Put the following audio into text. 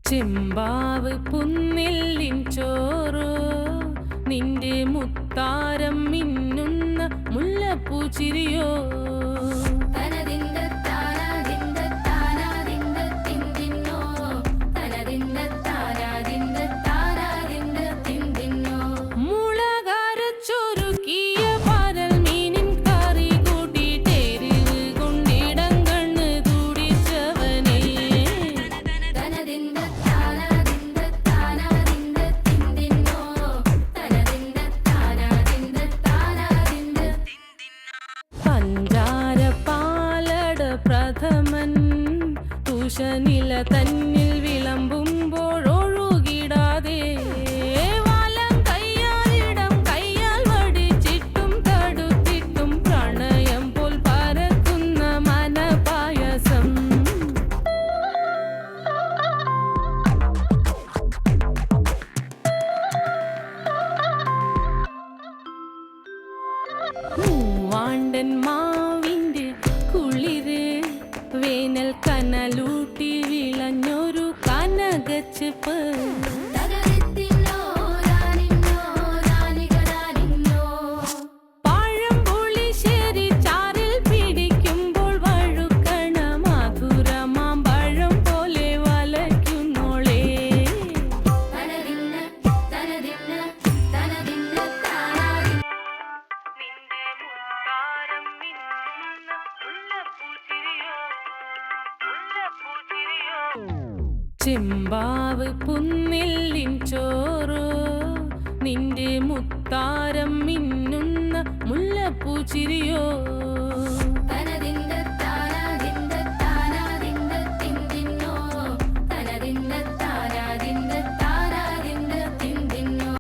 ചെമ്പാവ് പുന്നെല്ലിൻ ചോറോ നിന്റെ മുത്താരം മിന്നുന്ന മുല്ലപ്പൂച്ചിരിയോ പ്രഥമൻ തുഷനില തന്നിൽ വിളമ്പുമ്പോഴൊഴുകിടാതെ വലം കയ്യാലിടം കയ്യാൽ വടിച്ചിട്ടും തടുത്തിട്ടും പ്രണയം പോൽ പരക്കുന്ന മനപായസം മൂവാണ്ടൻ മാവിന്റെ കുളിര് വേനൽ കനലൂട്ടി വിളഞ്ഞൊരു കനകച്ചെപ്പ് പഴംപുളിശ്ശേരി ചാറിൽ പിടിക്കുമ്പോൾ വഴുക്കണ മധുരമാം പഴം പോലെ വലയ്ക്കുന്നോളേ ചെമ്പാവ് പുന്നെല്ലിൻ ചോറോ നിന്റെ മുത്താരം മിന്നുന്ന മുല്ലപ്പൂച്ചിരിയോ